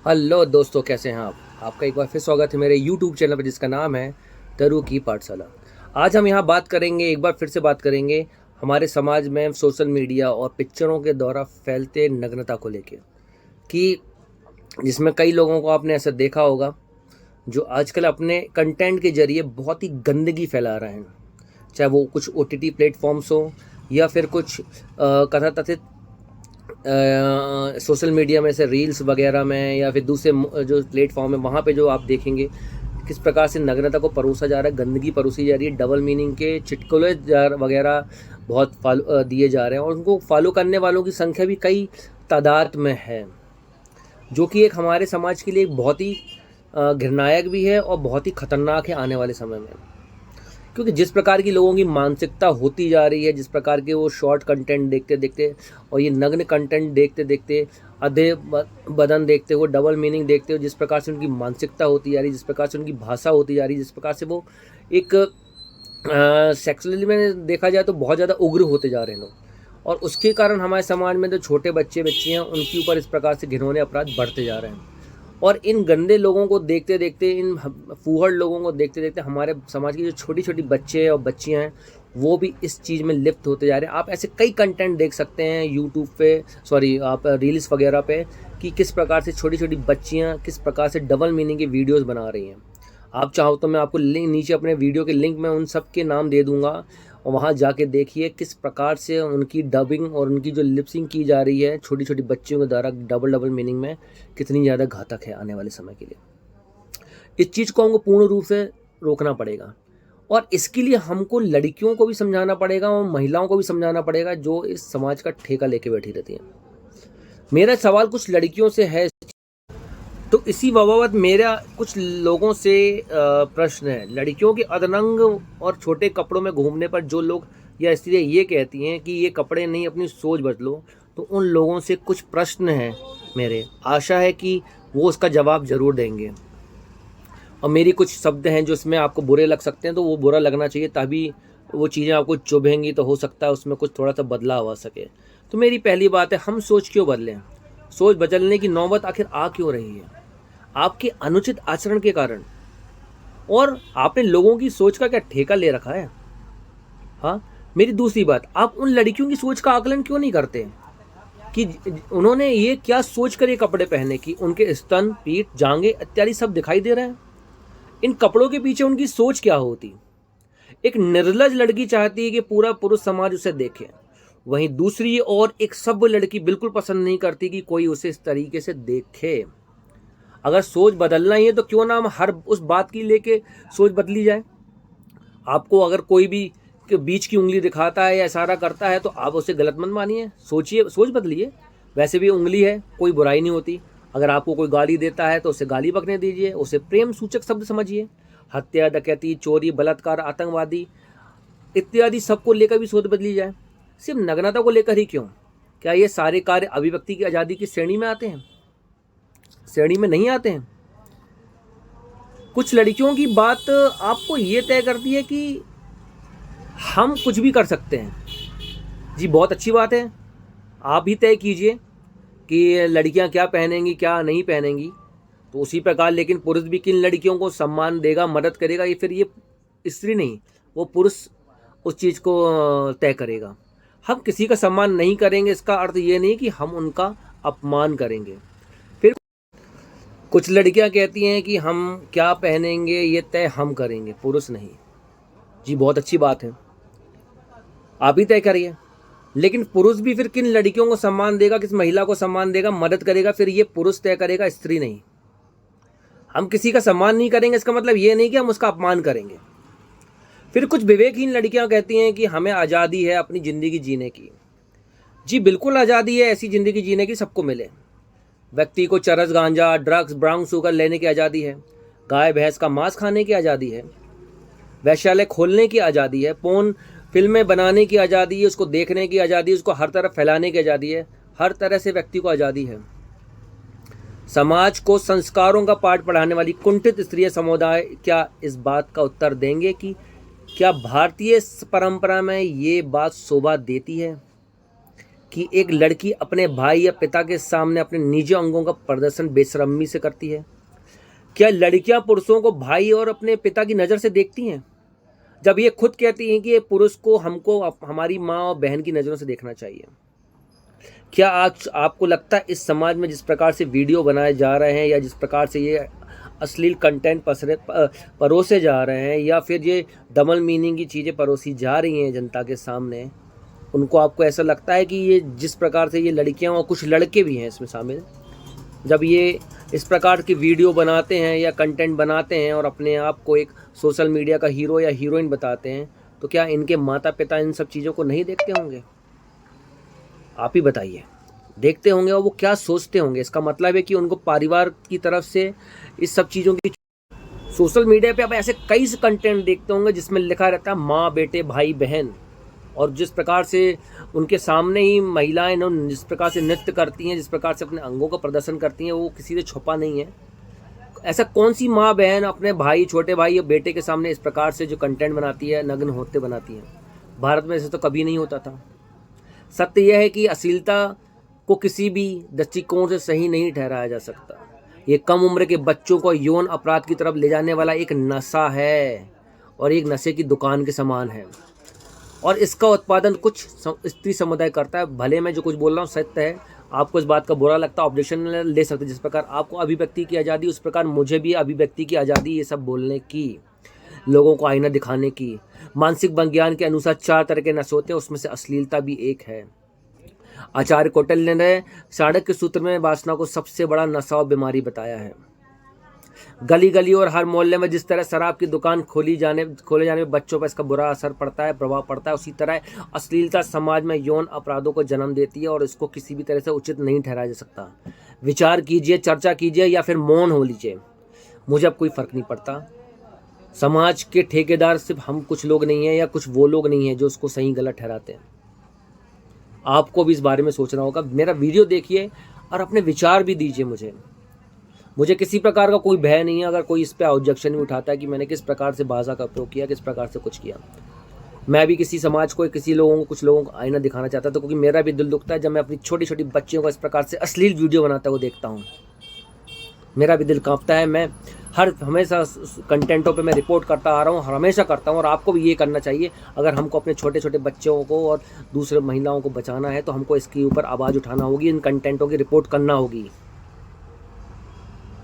Hello दोस्तों, कैसे हैं आप। आपका एक बार फिर स्वागत है मेरे यूट्यूब चैनल पर जिसका नाम है तरु की पाठशाला। आज हम यहाँ बात करेंगे, एक बार फिर से बात करेंगे हमारे समाज में सोशल मीडिया और पिक्चरों के द्वारा फैलते नग्नता को लेके, कि जिसमें कई लोगों को आपने ऐसा देखा होगा जो आजकल अपने कंटेंट के जरिए बहुत ही गंदगी फैला रहे हैं। चाहे वो कुछ OTT प्लेटफॉर्म्स हो या फिर कुछ कथाकथित सोशल मीडिया में से रील्स वगैरह में या फिर दूसरे जो प्लेटफॉर्म है वहाँ पे जो आप देखेंगे किस प्रकार से नग्नता को परोसा जा रहा है, गंदगी परोसी जा रही है, डबल मीनिंग के चुटकुले वगैरह बहुत फॉलो दिए जा रहे हैं और उनको फॉलो करने वालों की संख्या भी कई तादाद में है, जो कि एक हमारे समाज के लिए एक बहुत ही घृणायक भी है और बहुत ही खतरनाक है आने वाले समय में। क्योंकि जिस प्रकार की लोगों की मानसिकता होती जा रही है, जिस प्रकार के वो शॉर्ट कंटेंट देखते देखते और ये नग्न कंटेंट देखते देखते, आधे बदन देखते हो, डबल मीनिंग देखते हो, जिस प्रकार से उनकी मानसिकता होती जा रही है, जिस प्रकार से उनकी भाषा होती जा रही है, जिस प्रकार से वो एक सेक्सुअली में देखा जाए तो बहुत ज़्यादा उग्र होते जा रहे हैं लोग, और उसके कारण हमारे समाज में जो छोटे बच्चे बच्चियाँ उनके ऊपर इस प्रकार से घिनौने अपराध बढ़ते जा रहे हैं। और इन गंदे लोगों को देखते देखते, इन फूहड़ लोगों को देखते देखते हमारे समाज की जो छोटी छोटी बच्चे और बच्चियां हैं वो भी इस चीज़ में लिप्त होते जा रहे हैं। आप ऐसे कई कंटेंट देख सकते हैं यूट्यूब पे, आप रील्स वगैरह पे, कि किस प्रकार से छोटी छोटी बच्चियां किस प्रकार से डबल मीनिंग के वीडियोस बना रही हैं। आप चाहो तो मैं आपको लिंक नीचे अपने वीडियो के लिंक में उन सब के नाम दे दूंगा, और वहाँ जाके देखिए किस प्रकार से उनकी डबिंग और उनकी जो लिपसिंग की जा रही है छोटी छोटी बच्चियों के द्वारा डबल मीनिंग में, कितनी ज़्यादा घातक है आने वाले समय के लिए। इस चीज़ को हमको पूर्ण रूप से रोकना पड़ेगा, और इसके लिए हमको लड़कियों को भी समझाना पड़ेगा और महिलाओं को भी समझाना पड़ेगा जो इस समाज का ठेका लेके बैठी रहती हैं। मेरा सवाल कुछ लड़कियों से है, तो इसी बाबत मेरा कुछ लोगों से प्रश्न है। लड़कियों के अदरंग और छोटे कपड़ों में घूमने पर जो लोग या स्त्रियाँ ये कहती हैं कि ये कपड़े नहीं, अपनी सोच बदलो, तो उन लोगों से कुछ प्रश्न हैं मेरे। आशा है कि वो उसका जवाब ज़रूर देंगे, और मेरी कुछ शब्द हैं जो इसमें आपको बुरे लग सकते हैं, तो वो बुरा लगना चाहिए, तभी वो चीज़ें आपको चुभेंगी, तो हो सकता है उसमें कुछ थोड़ा सा बदलाव आ सके। तो मेरी पहली बात है, हम सोच क्यों बदलें? सोच बदलने की नौबत आखिर आ क्यों रही है? आपके अनुचित आचरण के कारण। और आपने लोगों की सोच का क्या ठेका ले रखा है? हाँ, मेरी दूसरी बात, आप उन लड़कियों की सोच का आकलन क्यों नहीं करते कि उन्होंने ये क्या सोच कर ये कपड़े पहने, कि उनके स्तन, पीठ, जांघें इत्यादि सब दिखाई दे रहे हैं। इन कपड़ों के पीछे उनकी सोच क्या होती? एक निर्लज लड़की चाहती है कि पूरा पुरुष समाज उसे देखे, वहीं दूसरी और एक सभ्य लड़की बिल्कुल पसंद नहीं करती कि कोई उसे इस तरीके से देखे। अगर सोच बदलना ही है तो क्यों ना हम हर उस बात की लेके सोच बदली जाए। आपको अगर कोई भी बीच की उंगली दिखाता है या इशारा करता है तो आप उसे गलत मत मानिए, सोचिए, सोच बदलिए। वैसे भी उंगली है, कोई बुराई नहीं होती। अगर आपको कोई गाली देता है तो उसे गाली बकने दीजिए, उसे प्रेम सूचक शब्द समझिए। हत्या, डकैती, चोरी, बलात्कार, आतंकवादी इत्यादि सबको लेकर भी सोच बदली जाए। सिर्फ नग्नता को लेकर ही क्यों? क्या ये सारे कार्य अभिव्यक्ति की आज़ादी की श्रेणी में आते हैं? श्रेणी में नहीं आते हैं। कुछ लड़कियों की बात आपको ये तय करती है कि हम कुछ भी कर सकते हैं। जी, बहुत अच्छी बात है, आप ही तय कीजिए कि लड़कियां क्या पहनेंगी, क्या नहीं पहनेंगी। तो उसी प्रकार लेकिन पुरुष भी किन लड़कियों को सम्मान देगा, मदद करेगा, ये फिर ये स्त्री नहीं, वो पुरुष उस चीज़ को तय करेगा। हम किसी का सम्मान नहीं करेंगे, इसका अर्थ ये नहीं कि हम उनका अपमान करेंगे। फिर कुछ लड़कियां कहती हैं कि हम क्या पहनेंगे ये तय हम करेंगे, पुरुष नहीं। जी, बहुत अच्छी बात है, आप ही तय करिए। लेकिन पुरुष भी फिर किन लड़कियों को सम्मान देगा, किस महिला को सम्मान देगा, मदद करेगा, फिर ये पुरुष तय करेगा, स्त्री नहीं। हम किसी का सम्मान नहीं करेंगे, इसका मतलब ये नहीं कि हम उसका अपमान करेंगे। फिर कुछ विवेकहीन लड़कियां कहती हैं कि हमें आज़ादी है अपनी ज़िंदगी जीने की। जी, बिल्कुल आज़ादी है ऐसी ज़िंदगी जीने की, सबको मिले। व्यक्ति को चरस, गांजा, ड्रग्स, ब्राउन शुगर लेने की आज़ादी है, गाय भैंस का मांस खाने की आज़ादी है, वैश्यालय खोलने की आज़ादी है, पोर्न फिल्में बनाने की आज़ादी है, उसको देखने की आज़ादी है, उसको हर तरफ फैलाने की आज़ादी है। हर तरह से व्यक्ति को आज़ादी है। समाज को संस्कारों का पाठ पढ़ाने वाली कुंठित स्त्रीय समुदाय क्या इस बात का उत्तर देंगे कि क्या भारतीय परंपरा में ये बात शोभा देती है कि एक लड़की अपने भाई या पिता के सामने अपने निजी अंगों का प्रदर्शन बेशर्मी से करती है? क्या लड़कियां पुरुषों को भाई और अपने पिता की नज़र से देखती हैं, जब ये खुद कहती हैं कि ये पुरुष को हमको हमारी माँ और बहन की नज़रों से देखना चाहिए? क्या आज आपको लगता है इस समाज में जिस प्रकार से वीडियो बनाए जा रहे हैं या जिस प्रकार से ये अश्लील कंटेंट परोसे जा रहे हैं या फिर ये डबल मीनिंग की चीज़ें परोसी जा रही हैं जनता के सामने, उनको आपको ऐसा लगता है कि ये जिस प्रकार से ये लड़कियां और कुछ लड़के भी हैं इसमें शामिल, जब ये इस प्रकार की वीडियो बनाते हैं या कंटेंट बनाते हैं और अपने आप को एक सोशल मीडिया का हीरो या हीरोइन बताते हैं, तो क्या इनके माता पिता इन सब चीज़ों को नहीं देखते होंगे? आप ही बताइए, देखते होंगे और वो क्या सोचते होंगे? इसका मतलब है कि उनको परिवार की तरफ से इस सब चीज़ों की सोशल मीडिया पे आप ऐसे कई कंटेंट देखते होंगे जिसमें लिखा रहता है माँ बेटे भाई बहन, और जिस प्रकार से उनके सामने ही महिलाएं जिस प्रकार से नृत्य करती हैं, जिस प्रकार से अपने अंगों का प्रदर्शन करती हैं, वो किसी से छुपा नहीं है। ऐसा कौन सी माँ बहन अपने भाई, छोटे भाई या बेटे के सामने इस प्रकार से जो कंटेंट बनाती है, नग्न होते बनाती है? भारत में ऐसे तो कभी नहीं होता था। सत्य यह है कि अश्लीलता को किसी भी दृष्टिकोण से सही नहीं ठहराया जा सकता। ये कम उम्र के बच्चों को यौन अपराध की तरफ ले जाने वाला एक नशा है और एक नशे की दुकान के समान है, और इसका उत्पादन कुछ स्त्री समुदाय करता है। भले मैं जो कुछ बोल रहा हूँ सत्य है, आपको इस बात का बुरा लगता है, ऑब्जेक्शन ले सकते हैं। जिस प्रकार आपको अभिव्यक्ति की आज़ादी, उस प्रकार मुझे भी अभिव्यक्ति की आज़ादी, ये सब बोलने की, लोगों को आईना दिखाने की। मानसिक विज्ञान के अनुसार 4 तरह के नशे होते हैं, उसमें से अश्लीलता भी एक है। आचार्य कौटिल्य ने चाणक्य सूत्र में वासना को सबसे बड़ा नशा और बीमारी बताया है। गली गली और हर मोहल्ले में जिस तरह शराब की दुकान खोले जाने में बच्चों पर इसका बुरा असर पड़ता है, प्रभाव पड़ता है, उसी तरह अश्लीलता समाज में यौन अपराधों को जन्म देती है और इसको किसी भी तरह से उचित नहीं ठहराया जा सकता। विचार कीजिए, चर्चा कीजिए या फिर मौन हो लीजिए, मुझे अब कोई फ़र्क नहीं पड़ता। समाज के ठेकेदार सिर्फ हम कुछ लोग नहीं हैं या कुछ वो लोग नहीं हैं जो उसको सही गलत ठहराते हैं। आपको भी इस बारे में सोचना होगा। मेरा वीडियो देखिए और अपने विचार भी दीजिए। मुझे किसी प्रकार का कोई भय नहीं है अगर कोई इस पे ऑब्जेक्शन भी उठाता है कि मैंने किस प्रकार से भाषा का प्रयोग किया, किस प्रकार से कुछ किया। मैं भी किसी समाज को, कुछ लोगों को आईना दिखाना चाहता था, क्योंकि मेरा भी दिल दुखता है जब मैं अपनी छोटी छोटी बच्चियों को इस प्रकार से अश्लील वीडियो बनाता हुआ देखता हूँ। मेरा भी दिल कांपता है। मैं हमेशा कंटेंटों पे मैं रिपोर्ट करता आ रहा हूँ, हमेशा करता हूँ, और आपको भी ये करना चाहिए। अगर हमको अपने छोटे छोटे बच्चों को और दूसरे महिलाओं को बचाना है तो हमको इसके ऊपर आवाज़ उठाना होगी, इन कंटेंटों की रिपोर्ट करना होगी।